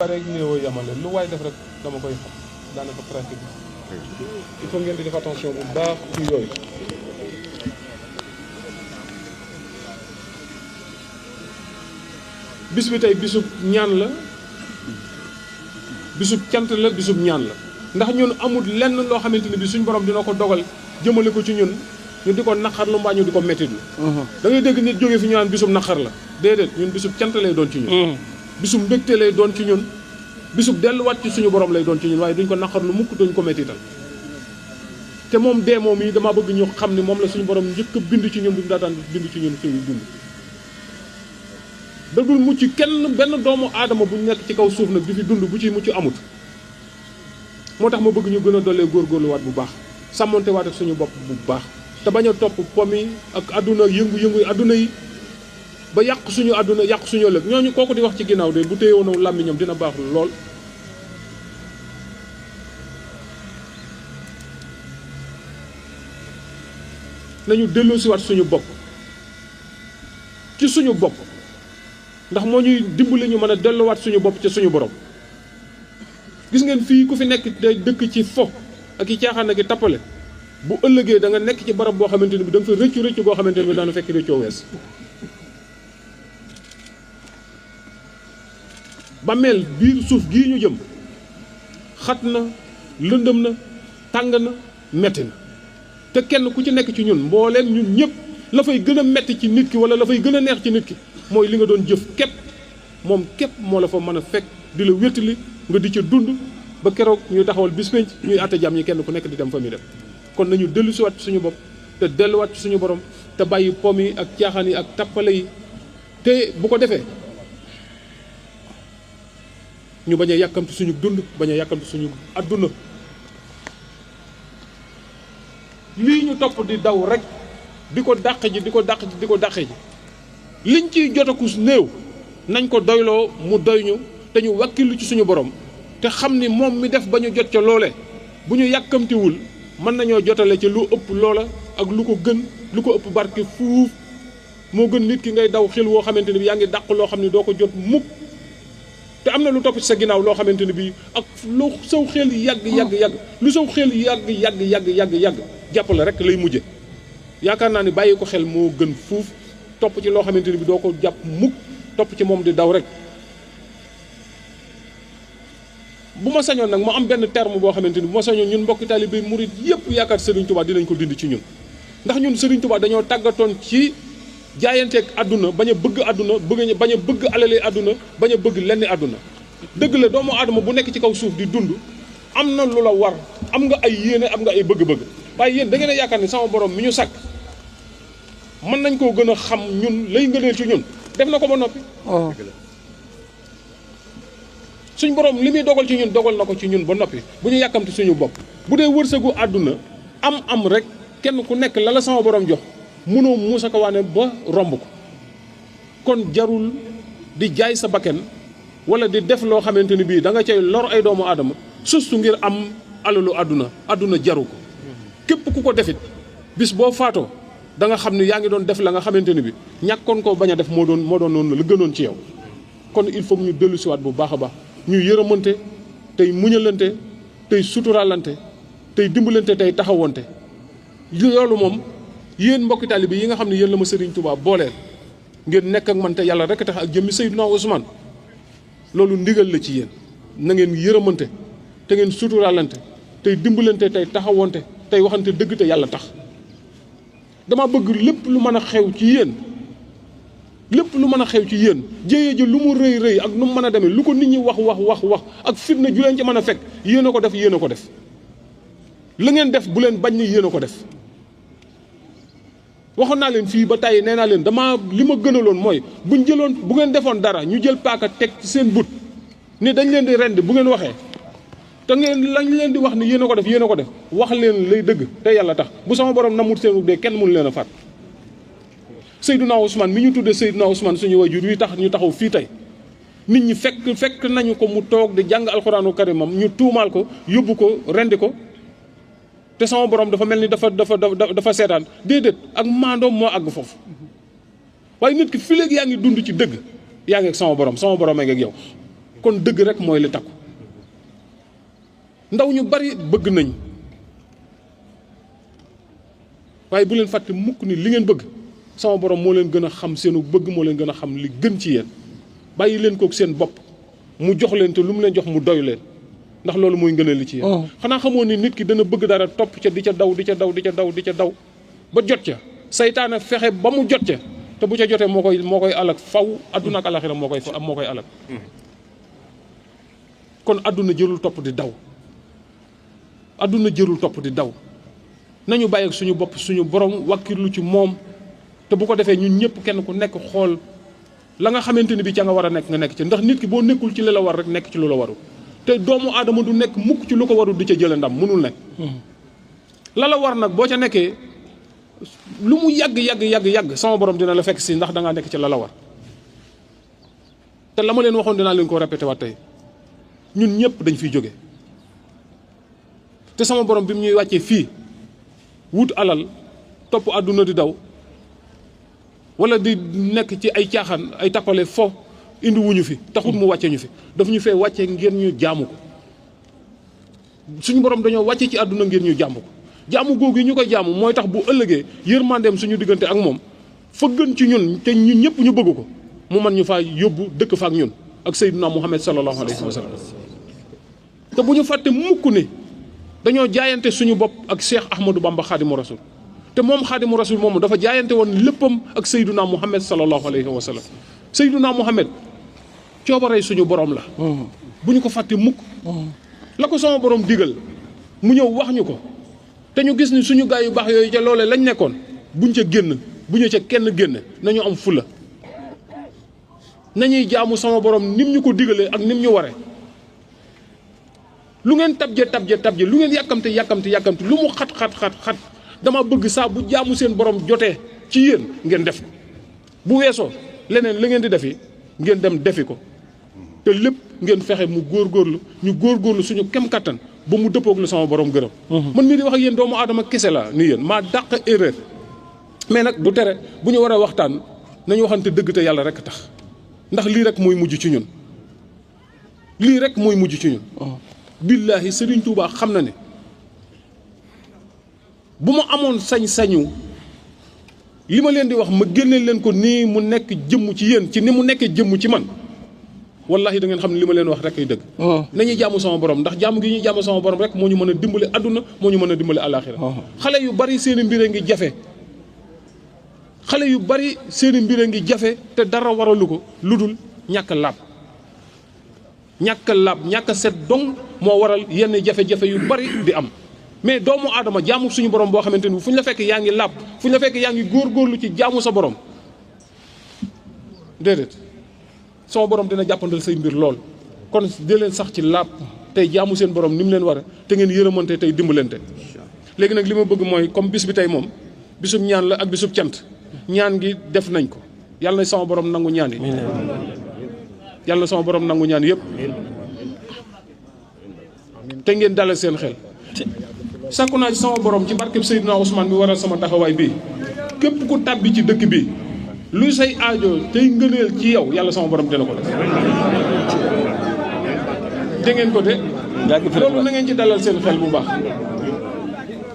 rek néew yamale lu waay def rek dama koy xam daanaka pratique il faut ngeen di def attention bu baax ci yooyu. bis bi tey bisub ñaan la bisub cant la bisub ñaan la ndax ñun amul lenn loo xamante ni bi suñ borom dina ko dogal jëmale ko ci ñun ñu di ko naqar lu mbaa ñu di ko mettit da ngay dégg nit jógee fi ñu naan bisub naqar la déedéet ñun bisub cant lay doon ci ñun bisub mbégte lay doon ci ñun bisub delluwaat ci suñu borom lay doon ci ñun waaye duñ ko naqar lu mukk duñ ko mettital te moom dee moom yi dama bëgg ñu xam ni moom la suñu borom njëkk a bind ci ñun bu mu daataan bind ci ñun suñu dund da dul mucc kenn benn doomu aadama bu nekk ci kaw suuf nag di fi dund bu ciy mucc amut moo tax ma bëgg ñu gën a dollee góorgóorluwaat bu baax sàmmonte waat ak suñu bopp bu baax te bañ a topp pomi ak àdduna yëngu-yëngu àdduna yi ba yàq suñu àdduna yàq suñu ëllëg ñooñu kooku di wax ci ginnaaw de bu téyewoon làmmiñam dina baax lool. nañu delloosiwaat suñu bopp ci suñu bopp ndax moo ñuy dimbali ñu mën a delluwaat suñu bopp ci suñu borom. gis ngeen fii ku fi nekk day dëkk ci fo ak i caaxaan ak i tappale bu ëllëgee da nga nekk ci barab boo xamante ni bi da nga fa rëccu boo xamante ni bi daana fekk rëccoo wees. bàmmeel biir suuf gii ñu jëm xat na lëndëm na tàng na metti na te kenn ku ci nekk ci ñun mbooleem ñun ñëpp la fay gën a metti ci nit ki wala la fay gën a neex ci nit ki mooy li nga doon jëf képp moom képp moo la fa mën a fekk di la wéttali nga di ca dund ba keroog ñuy taxawal bis penc ñuy àtte jàmm ñi kenn ku nekk di dem fa muy dem kon nañu dellu siwaat ci suñu bopp te delluwaat ci suñu borom te bàyyi pom yi ak caaxaan yi ak tappale yi te bu ko defee ñu bañ a yàkkamti suñu dund bañ a yàkkamti suñu adduna lii ñu topp di daw rek di ko dàq ji di ko dàq ji di ko dàqe ji liñ ciy jotakus néew nañ ko doyloo mu doy ñu te ñu wàkkilu ci suñu borom te xam ni moom mi def ba ñu jot ca loole bu ñu yàkkamtiwul mën nañoo jotale ca lu ëpp loola ak lu ko gën lu ko ëpp barke fuuf moo gën nit ki ngay daw xel woo xamante ni bi yaa ngi dàq loo xam ne doo ko jot mukk te am na lu topp ci sa ginnaaw loo xamante ni bii ak lu saw xel yàgg lu saw xel yàgg jàppale rek lay mujje yaakaar naa ni bàyyi ko xel moo gën fuuf topp ci loo xamante ni bi doo ko jàpp mukk topp ci moom di daw rek. bu ma sañoon nag ma am benn terme boo xamante ni bu ma sañoon ñun mbokki taalibe murid yëpp yaakaar Serigne Touba dinañ ko dindi ci ñun ndax ñun Serigne Touba dañoo tàggatoon ci jaayanteeg àdduna bañ a bëgg àdduna bañ a bëgg alalee àdduna bañ a bëgg lenn àdduna dëgg la doomu aadama bu nekk ci kaw suuf di dund am na lu la war am nga ay yéene am nga ay bëgg-bëgg waaye yéen da ngeen a yaakaar ni sama borom mi ñu sàkk mën nañ koo gën a xam ñun lay ngëneel ci ñun def na ko ba noppi. suñ borom li muy dogal ci ñun dogal na ko ci ñun ba noppi bu ñu yàkkamti suñu bopp bu dee wërsëgu àdduna am rek kenn ku nekk la la sama borom jox mënoo muusa ko waane ba romb ko kon jarul di jaay sa bakken wala di def loo xamante ni bii da nga cay lor ay doomu aadama sustu ngir am alalu àdduna jaru ko képp ku ko defit bis boo faatoo da nga xam ne yaa ngi doon def la nga xamante ni bi ñàkkoon koo bañ a def moo doon noonu la gënoon ci yow kon il faut ñu dellu siwaat bu baax a baax ñu yërëmante tey muñalante tey suturaalante tey dimbalante tey taxawante loolu moom yéen mbokki taalibe yi nga xam ne yéen la ma Serigne Touba booleel ngeen nekk ak man te yàlla rek tax ak jëmmi Seydina Ousmane loolu ndigal la ci yéen na ngeen yërëmante te ngeen suturaalante tey dimbalante tey taxawante tey waxante dëgg te yàlla tax dama bëgg lépp lu mën a xew ci yéen jéyee ji lu mu rëy ak nu mu mën a demee lu ko nit ñi wax ak fitna ju leen ci mën a fekk yéen a ko def la ngeen def bu leen bañ ni yéen a ko def waxoon naa leen fii ba tàyyi nee naa leen li ma gënaloon mooy bu ngeen defoon dara ñu jël paaka teg ci seen but ni dañ leen di rend bu ngeen waxee te ngeen lañ leen di wax ni yéen a ko def wax leen lay dëgg te yàlla tax bu sama borom namut seen dee kenn mënu leen a faat Seydina Ousmane mi ñu tuddee Seydina Ousmane suñu wajur wi tax ñu taxaw fii tey nit ñi fekk nañu ko mu toog di jàng alxuraanu karimam ñu tuumaal ko yóbbu ko rendi ko te sama borom dafa mel ni dafa seetaan déedéet ak maandoom moo àgg foofu waaye nit ki fi léegi yaa ngi dund ci dëgg yaa ngi ak sama borom a ngi ak yow kon dëgg rek mooy li takku ndaw ñu bari bëgg nañ waaye bu leen fàtte mukk ni li ngeen bëgg sama borom moo leen gën a xam seenu bëgg moo leen gën a xam li gën ci yéen bàyyi leen kook seen bopp mu jox leen te lu mu leen jox mu doy leen ndax loolu mooy ngëneel li ci yéen. xanaa xamoo ni nit ki dana bëgg dara topp ca di ca daw di ca daw di ca daw di ca daw ba jot ca saytaane fexe ba mu jot ca te bu ca jotee moo koy alak faw adduna ak alaxira moo koy alak kon adduna jërul topp di daw adduna jërul topp di daw nañu bàyyi ak suñu bopp suñu borom wàkkirlu ci moom te bu ko defee ñun ñëpp kenn ku nekk xool la nga xamante ni bi ca nga war a nekk nga nekk ci ndax nit ki boo nekkul ci li la war rek nekk ci lu la warul te doomu aadama du nekk mukk ci lu ko warul di ca jële ndam mënul nekk la la war nag boo ca nekkee lu mu yàgg sama borom dina la fekk si ndax da ngaa nekk ci la la war te la ma leen waxoon dinaa leen ko répété waat tey ñun ñëpp dañ fiy jóge te sama borom bi mu ñuy wàccee fii wut alal topp àdduna di daw wala di nekk ci ay caaxaan ay tappale fo indi wuñu fi taxut mu wàcce ñu fi daf ñu fee wàcce ngir ñu jaamu ko suñu borom dañoo wàcce ci àdduna ngir ñu jaamu ko jaamu googu yi ñu koy jaamu mooy tax bu ëllëgee yërmandeem suñu diggante ak moom fa gën ci ñun te ñun ñëpp ñu bëgg ko mu mën ñu faa yóbbu dëkk fa ak ñun ak Seydina Muhammad sallallahu alayhi wa sallam te bu ñu fàtte mukk ni dañoo jaayante suñu bopp ak Cheikh Ahmadou Bamba Khadimu Rasul te moom Khadimu Rasul moomu dafa jaayante woon léppam ak Seydina Muhammad sallallahu alayhi wa sallam Seydina Muhammad coobarey suñu borom la bu ñu ko fàtte mukk la ko sama borom digal mu ñëw wax ñu ko te ñu gis ni suñu gaay yu baax yooyu ca loole lañ nekkoon buñ ca génn bu ñu ca kenn génn nañu am fula nañuy jaamu sama borom nim ñu ko digalee ak nim ñu waree lu ngeen tabje lu ngeen yàkkamte lu mu xat dama bëgg saa bu jaamu seen borom jotee ci yéen ngeen def ko bu weesoo leneen la ngeen di defi ngeen dem defi ko te lépp ngeen fexe mu ñu góorgóorlu suñu kem kattan ba mu dëppoog lu sama borom gërëm man mii di wax ak yéen doomu aadama kese la ni yéen maa dàq erreur mais nag du tere bu ñu war a waxtaan nañu waxante dëgg te yàlla rek tax ndax lii rek mooy mujj ci ñun billaahi Serigne Touba xam na ne bu ma amoon sañ-sañu li ma leen di wax ma génneel leen ko nii mu nekk jëmm ci yéen ci ni mu nekkee jëmm ci man wallahi da ngeen xam ne li ma leen wax rek ay dëgg nañuy jaamu sama borom ndax jaamu gi ñuy jaamu sama borom rek moo ñu mën a dimbali àdduna moo ñu mën a dimbali àllaaxira xale yu bari seeni mbir a ngi jafe te dara waralu ko lu dul ñàkk laab ñàkk set dong moo waral yenn jafe-jafe yu bari di am mais doomu aadama jaamu suñu borom boo xamante ni fu ñu la fekk yaa ngi laab fu ñu la fekk yaa ngi góorgóorlu ci jaamu sa borom déedéet sama borom dina jàppandal say mbir lool kon di leen sax ci laab tey jaamu seen borom ni mu leen war te ngeen yërëmante tey dimbalante léegi nag li ma bëgg mooy comme bis bi tey moom bisub ñaan la ak bisub cant ñaan gi def nañ ko yàlla na sama borom nangu ñaan yi yàlla na sama borom nangu ñaan yëpp te ngeen dalal seen xel sàkku naa ci sama borom ci barkeb Seydina Ousmane mi waral sama taxawaay bii képp ku tàbbi ci dëkk bi luy say aajo tey ngëneel ci yow yàlla sama borom dina ko def dégg ngeen ko de loolu na ngeen ci dalal seen xel bu baax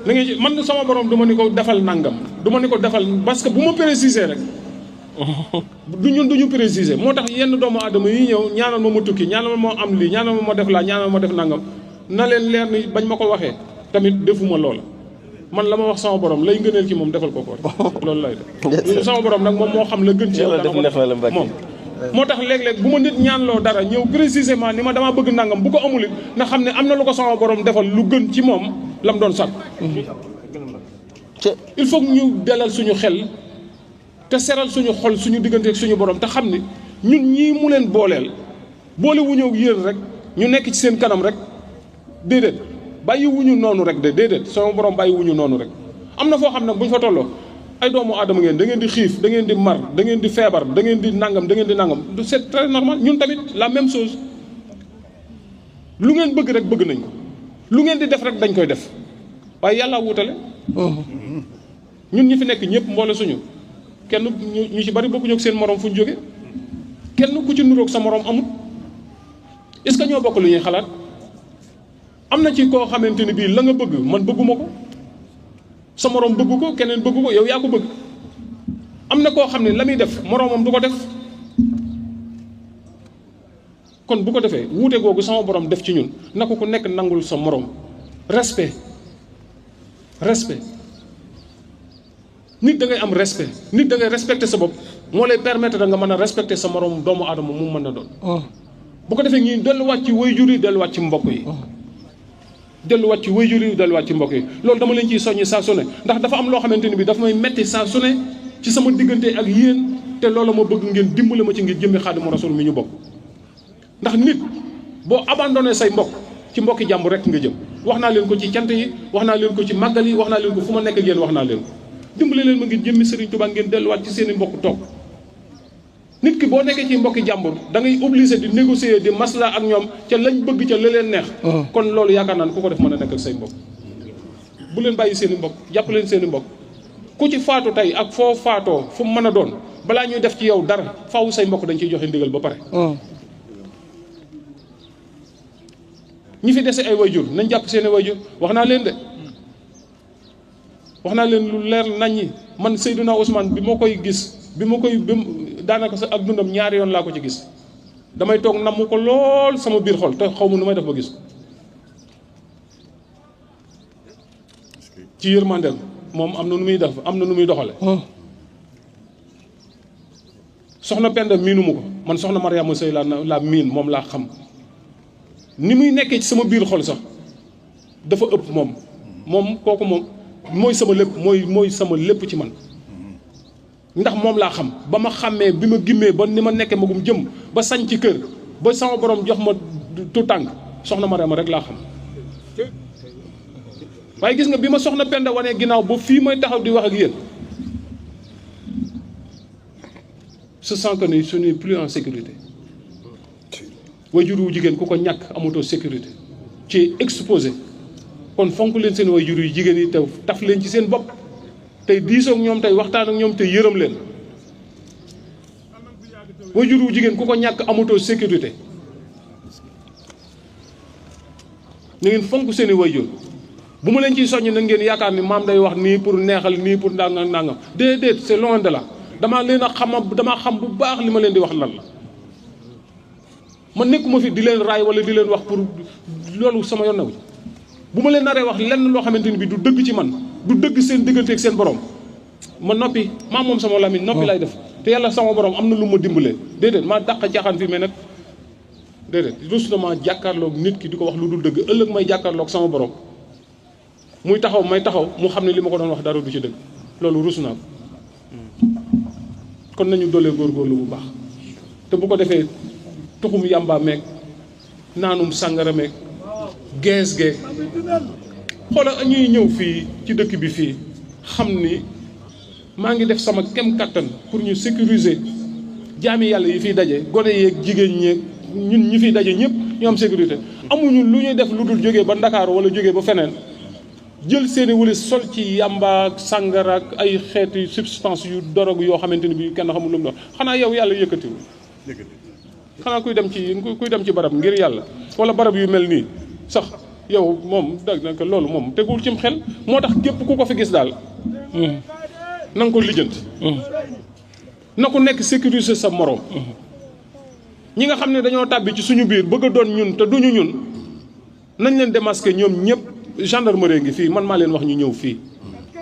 na ngeen ci man sama borom du ma ni ko defal nangam du ma ni ko defal parce que bu ma préciser rek duñu préciser moo tax yenn doomu aadama yi ñëw ñaanal ma tukki ñaanal ma am lii ñaanal ma def laa ñaanal ma def nangam na leen leer ni bañ ma ko waxee tamit defuma loola man la ma wax sama borom lay ngëneel ci moom defal ko loolu lay def sama borom nag moom moo xam la gën ci yow moom moo tax léeg-léeg bu ma nit ñaanloo dara ñëw précisément ni ma damaa bëgg nangam bu ko amul it na xam ne am na lu ko sama borom defal lu gën ci moom la mu doon sàkk il faut que ñu delal suñu xel te seral suñu xol suñu diggante ak suñu borom te xam ni ñun ñii mu leen booleel boole wuñu ak yéen rek ñu nekk ci seen kanam rek déedéet bàyyi wuñu noonu rek de déedéet sama borom bàyyi wuñu noonu rek am na foo xam nag bu ñu fa tolloo ay doomu aadama ngeen da ngeen di xiif da ngeen di mar da ngeen di feebar da ngeen di nangam c'est très normal ñun tamit la même chose lu ngeen bëgg rek bëgg nañ ko lu ngeen di def rek dañ koy def waaye yàlla wutale ñun ñi fi nekk ñëpp mboole suñu kenn ñu ci bari bokkuñu ak seen morom fu ñu jóge kenn ku ci nuroog sa morom amut est-ce que ñoo bokk lu ñuy xalaat am na ci koo xamante ni bii la nga bëgg man bëgguma ko sa moroom bëgg ko keneen bëgg ko yow yaa ko bëgg am na koo xam ne la muy def moroomam du ko def kon bu ko defee wuute googu sama borom def ci ñun na ko ku nekk nangul sa moroom respect nit da ngay am respect nit da ngay respecter sa bopp moo lay permettre da nga mën a respecter sa moroom doomu aadama mu mën a doon bu ko defee ñi delluwaat ci waajur yi delluwaat ci mbokk yi delluwaat ci waajur yi delluwaat ci mbokk yi loolu dama leen ciy soññi saa su ne ndax dafa am loo xamante ni bi dafa may metti saa su ne ci sama diggante ak yéen te loolu ma bëgg ngeen dimbale ma ci ngir jëmmi Xaadimu Rasuul mi ñu bokk ndax nit boo abandonné say mbokk ci mbokki jàmbur rek nga jëm wax naa leen ko ci cant yi wax naa leen ko ci màggal yi wax naa leen ko fu ma nekk ak yéen wax naa leen ko dimbale leen ma ngir jëmmi Serigne Touba ngeen delluwaat ci seen i mbokk toog nit ki boo nekkee ci mbokki jàmbur da ngay obligé di négocier di masla ak ñoom ca lañ bëgg ca la leen neex kon loolu yaakaar naa ne ku ko def mën a nekk ak say mbokk bu leen bàyyi seen i mbokk jàpp leen seen i mbokk ku ci faatu tey ak foo faatoo fu mu mën a doon balaa ñuy def ci yow dara faaw say mbokk dañ ciy joxe ndigal ba pare ñi fi dese ay wayjur nañ jàpp seen i wayjur wax naa leen de wax naa leen lu leer naññi man Seydina Ousmane bi ma koy gis daanaka sa ak dundam ñaari yoon laa ko ci gis damay toog namm ko lool sama biir xol te xaw ma nu may def ba gis ci yërmandeel moom am na nu muy def am na nu muy doxale soxna Penda miinuma ko man soxna Mariama Sey laa miin moom laa xam ni muy nekkee ci sama biir xol sax dafa ëpp moom kooku moom mooy sama lépp mooy sama lépp ci man ndax moom laa xam ba ma xàmmee bi ma gimmee ba ni ma nekkee magum jëm ba sañ ci kër ba sama borom jox ma tu tànk soxna Mariama rek laa xam waaye gis nga bi ma soxna Penda wanee ginnaaw ba fii may taxaw di wax ak yéen se sent que ni ce n'est plus en sécurité waajur wu jigéen ku ko ñàkk amatoo sécurité ci exposé kon fonk leen seen waajur yu jigéen yi te taf leen ci seen bopp tey diisoo ak ñoom tey waxtaan ak ñoom te yërëm leen waajur wu jigéen ku ko ñàkk amatoo sécurité na ngeen fonk seen i waajur bu ma leen ciy soññ na ngeen yaakaar ni maam day wax nii pour neexal nii pour ndàngam ndàngam déedéet c'est loin de là damaa leen a damaa xam bu baax li ma leen di wax lan la man nekkuma fi di leen raay wala di leen wax pour loolu sama yoon na bu ma leen naree wax lenn loo xamante ni bi du dëgg ci man du dëgg seen diggante ak seen borom ma noppi maa moom sama lamiñ noppi lay def te yàlla sama borom am na lu ma dimbalee déedéet maa dàq caaxaan fii mais nag déedéet rus na maa jàkkaarloog nit ki di ko wax lu dul dëgg ëllëg may jàkkaarloog sama borom muy taxaw may taxaw mu xam ne li ma ko doon wax dara du ci dëgg loolu rus naa ko kon nañu doolee góorgóorlu bu baax te bu ko defee tuxum yàmbaa meeg naanum sàngara meeg gees geeg xoola ñuy ñëw fii ci dëkk bi fii xam ni maa ngi def sama kem kattan pour ñu sécuriser jaami yàlla yi fiy daje gone yeeg jigéen ñeeg ñun ñi fiy daje ñëpp ñu am sécurité amuñu lu ñuy def lu dul jógee ba Ndakaaru wala jógee ba feneen jël seeni wëlis sol ci yàmba ak sàngara ak ay xeeti substance yu dorog yoo xamante ni bi kenn xamul lu mu doon xanaa yow yàlla yëkkatiwul xanaa kuy dem ci barab ngir yàlla wala barab yu mel nii sax yow moom dag nag loolu moom tegul cim xel moo tax képp ku ko fi gis daal na nga ko lijjanti na ku nekk sécuriser sa morom ñi nga xam ne dañoo tàbbi ci suñu biir bëgg a doon ñun te duñu ñun nañ leen démasquer ñoom ñëpp gendarmerie ngi fii man maa leen wax ñu ñëw fii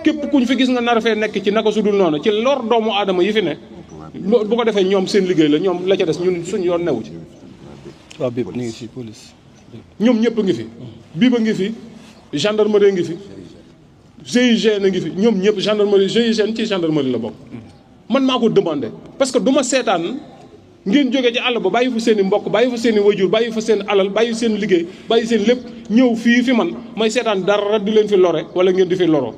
képp kuñ fi gis nga nar fee nekk ci naka su dul noonu ci lor doomu aadama yi fi ne bu ko defee ñoom seen liggéey la ñoom la ca des ñun suñu yoon newu ci waaw bépp ñu ngi fi police ñoom ñëpp ngi fi biiba ngi fi gendarmerie ngi fi GIGN ngi fi ñoom ñëpp gendarmerie GIGN ci gendarmerie la bokk man maa ko demandé parce que du ma seetaan ngeen jógee ci àll ba bàyyi fa seen i mbokk bàyyi fa seen i wajur bàyyi fa seen alal bàyyi seen liggéey bàyyi seen lépp ñëw fii fi man may seetaan dara di leen fi lore wala ngeen di fi loro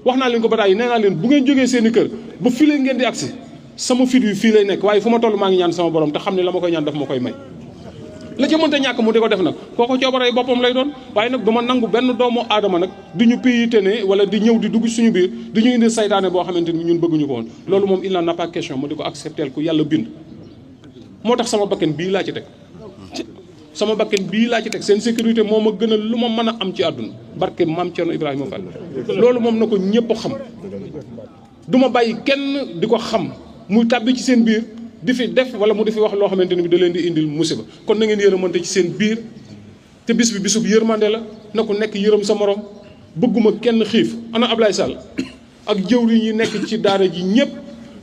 wax naa leen ko ba tey nee naa leen bu ngeen jógee seen i kër ba fii leen ngeen di agsi sama fit wi fii lay nekk waaye fu ma toll maa ngi ñaan sama borom te xam ne la ma koy ñaan daf ma koy may la ci mënta ñàkk mu di ko def nag kooko coobaree boppam lay doon waaye nag du ma nangu benn doomu aadama nag di ñu piyite ne wala di ñëw di dugg suñu biir di ñu indi saytaane boo xamante ni ñun bëgguñu ko woon loolu moom il n'en a pas question ma di ko accepter ku yàlla bind moo tax sama bakken bii laa ci teg sama bakken bii laa ci teg seen sécurité moo ma gën a lu ma mën a am ci àdduna barke maam Thierno Ibrahima Fall loolu moom na ko ñëpp xam du ma bàyyi kenn di ko xam muy tàbbi ci seen biir di fi def wala mu di fi wax loo xamante ni bi da leen di indil musiba kon na ngeen yërëmante ci seen biir te bis bi bisub yërmande la na ko nekk yërëm sa morom bëgguma kenn xiif ana Ablaye Sall ak jëwriñ yi nekk ci daara ji ñëpp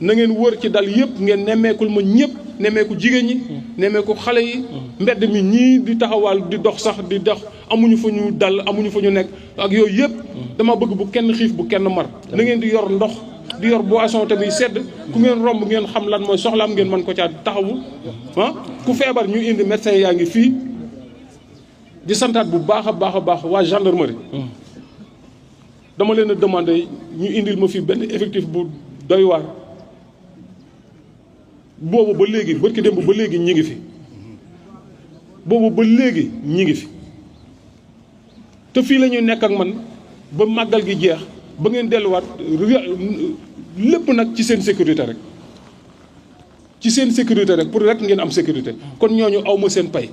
na ngeen wër ci dal yëpp ngeen nemmeekul ma ñëpp nemmeeku jigéen ñi nemmeeku xale yi mbedd mi ñii di taxawal di dox sax di dox amuñu fa ñu dal amuñu fa ñu nekk ak yooyu yëpp dama bëgg bu kenn xiif bu kenn mar na ngeen di yor ndox di yor boisson tamit sedd ku ngeen romb ngeen xam lan mooy soxlaam ngeen mën ko caa taxawu ku feebar ñu indi médecin yaa ngi fii di santaat bu baax a baax waa gendarmerie dama leen a demandé ñu indil ma fi benn effectif bu doy waar boobu ba léegi barki démb ba léegi ñi ngi fi boobu ba léegi ñi ngi fi te fii la ñuy nekk ak man ba màggal gi jeex ba ngeen delluwaat lépp nag ci seen sécurité rek ci seen sécurité rek pour rek ngeen am sécurité kon ñooñu aw ma seen pay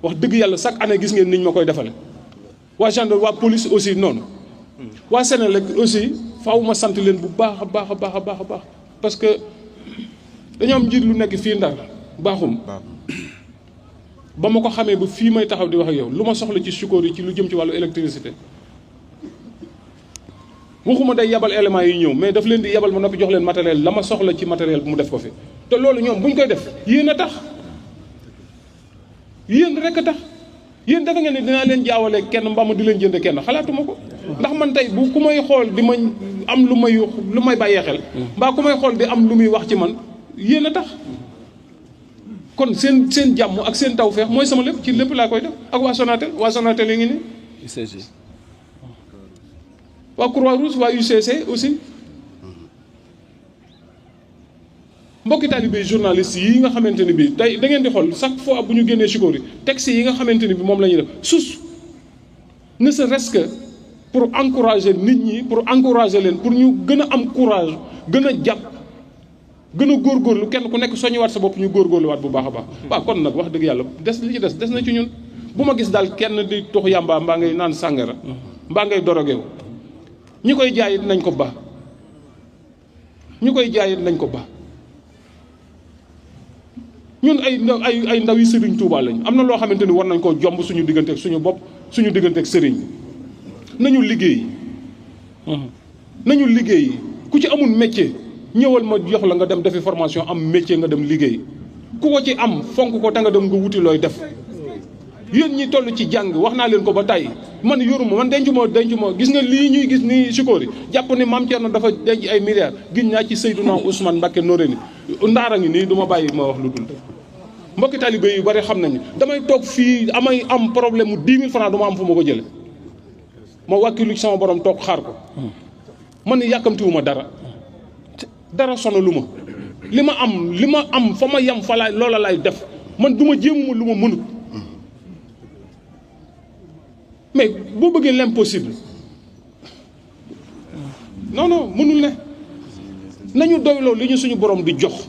wax dëgg yàlla chaque année gis ngeen niñ ma koy defale waa gendarme waa police aussi noonu waa Sénélec aussi faaw ma sant leen bu baax a baax parce que dañoo am njiit lu nekk fii Ndar baaxum ba ma ko xamee ba fii may taxaw di wax ak yow lu ma soxla ci sukóor yi ci lu jëm ci wàllu électricité waxuma day yabal éléments yi ñëw mais daf leen di yabal ma noppi jox leen matériel la ma soxla ci matériel bu mu def ko fi te loolu ñoom bu ñu koy def yéen a tax yéen rek a tax yéen dafa ngeen ni dinaa leen jaawale kenn mbaa ma di leen jënd kenn xalaatuma ko ndax man tey bu ku may xool di ma am lu may bàyyee xel mbaa ku may xool di am lu muy wax ci man yéen a tax kon seen jàmm ak seen tawfeex mooy sama lépp ci lépp laa koy def ak waa Sonatel yi ngi nii UCG waa Croix-Rouge waa UCC aussi mbokki taalibe journaliste yi nga xamante ni bii tey da ngeen di xool chaque fois bu ñu génnee sikoor yi texte yi nga xamante ni bi moom la ñuy def sus ne serait-ce que pour encourager nit ñi pour encourager leen pour ñu gën a am courage gën a jàpp gën a góorgóorlu kenn ku nekk soññiwaat sa bopp ñu góorgóorluwaat bu baax a baax waaw kon nag wax dëgg yàlla li ci des na ci ñun bu ma gis daal kenn di tux yàmba mbaa ngay naan sàngara mbaa ngay dorogeewu ñi koy jaayit nañ ko ba ñun ay ndaw yi Serigne Touba lañ am na loo xamante ni war nañ koo jomb suñu digganteeg suñu bopp suñu digganteeg Serigne nañu liggéey ku ci amul métier ñëwal ma jox la nga dem defi formation am métier nga dem liggéey ku ko ci am fonk ko te nga dem nga wuti looy def yéen ñi toll ci jàng wax naa leen ko ba tey man yoruma man denc ma gis nga lii ñuy gis ni sikoor yi jàpp ni maam Thierno dafa denc ay milliards giñ naa ci Seydina Ousmane Mbacké Noreyni ndaara ngi nii du ma bàyyi ma wax lu dul mbokki talibé yu bari xam nañu damay toog fii am problème mu 10 000 francs du ma am fu ma ko jële ma wàkkilu ci sama borom toog xaar ko man yàkkamtiwuma dara sonalu ma li ma am fa ma yem fa laay loola lay def man du ma jéemuma lu ma mënut mais boo bëggee l'impossible non mënul ne nañu doyloo li ñu suñu borom di jox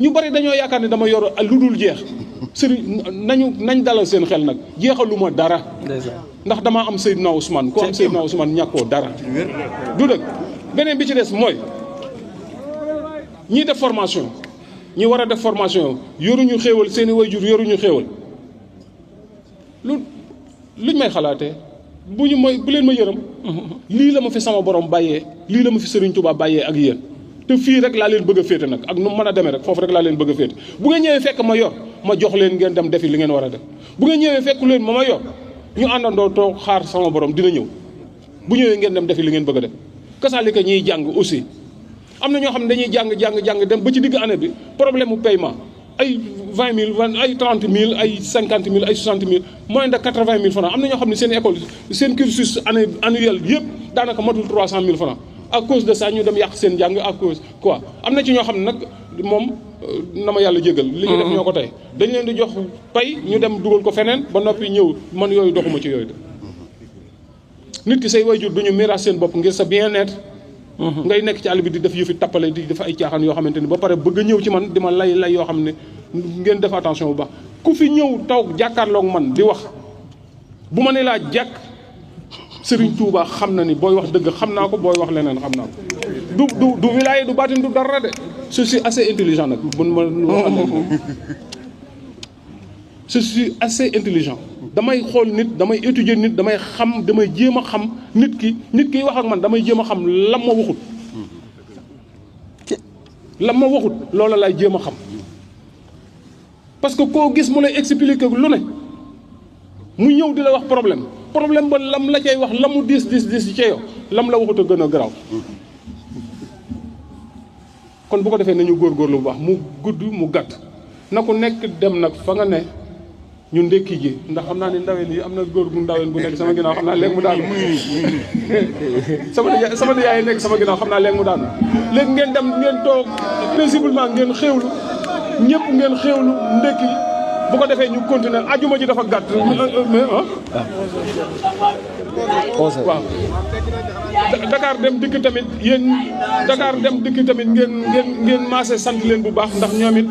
ñu bari dañoo yaakaar ne dama yor lu dul jeex sëriñ nañ dalal seen xel nag jeexaluma dara ndax damaa am Seydina Ousmane ku am Seydina Ousmane ñàkkoo dara du dëgg beneen bi ci des mooy ñii def formation ñi war a def formation yoruñu xéewal seeni waajur yoruñu xéewal luñ may xalaatee bu leen ma yërëm lii la ma fi sama borom bàyyee lii la ma fi Serigne Touba bàyyee ak yéen te fii rek laa leen bëgg a féete nag ak nu mën a demee rek foofu rek laa leen bëgg a féete bu ngeen ñëwee fekk ma yor ma jox leen ngeen dem defi li ngeen war a def bu ngeen ñëwee fekk leen ma yor ñu àndandoo toog xaar sama borom dina ñëw bu ñëwee ngeen dem defi li ngeen bëgg a def kasaalika ñiy jàng aussi am na ñoo xam ne dañuy jàng dem ba ci digg année bi problème mu paiement ay 20 000 ay 30 000 ay 50 000 ay 60 000 moins de 80 000 francs am na ñoo xam ne seen école seen cursus annuel yëpp daanaka matul 300 000 francs à cause de ça ñu dem yàq seen njàng à cause quoi am na ci ñoo xam ne nag moom na ma yàlla jégal li ñu def ñoo ko tey dañ leen di jox pay ñu dem dugal ko feneen ba noppi ñëw man yooyu doxuma ci yooyu de nit ki say waajur duñu miraas seen bopp ngir sa bien-être ngay nekk ci àll bi di def yëfi tappale di def ay caaxaan yoo xamante ni ba pare bëgg a ñëw ci man di ma lay yoo xam ne ngeen def attention bu baax ku fi ñëw taw jàkkaarloog man di wax bu ma ne laa jàkk Serigne Touba xam na ni booy wax dëgg xam naa ko booy wax leneen xam naa ko du wilaaye du baatin du dara de je suis assez intelligent nag bu ma je suis assez intelligent damay xool nit damay étudier nit damay xam damay jéem a xam nit kiy wax ak man damay jéem a xam lam ma waxut loola laay jéem a xam parce que koo gis mu lay expliquer lu ne mu ñëw di la wax problème ba lam la cay wax la mu diis ci yow lam la waxut a gën a garaaw kon bu ko defee nañu góorgóorlu bu baax mu gudd mu gàtt na ku nekk dem nag fa nga ne ñu ndekki ji ndax xam naa ni ndaween yi am na góor gu ndaween bu nekk sama ginnaaw xam naa léegi mu daanu sama yaay nekk sama ginnaaw xam naa léegi mu daanu léegi ngeen dem ngeen toog paisiblement ngeen xéewlu ñëpp ngeen xéewlu ndekki bu ko defee ñu continuer ajuma ji dafa gàtt waaw Dakar dem dikk tamit yéen Dakar dem dikk tamit ngeen maase sant leen bu baax ndax ñoom it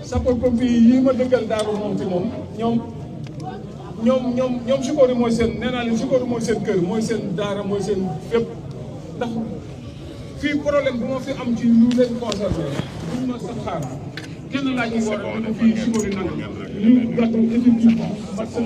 sapeurs-pompiers yi ma dëggal Daaru Muxti moom ñoom Sikori mooy seen nee naa leen Sikori mooy seen kër mooy seen daara mooy seen fépp ndax fii problème bu ma fi am ci lu leen concerné buñ ma sax xaar kenn laa ñuy war a dina fii Sikori nag ñu gàttu effectivement parce que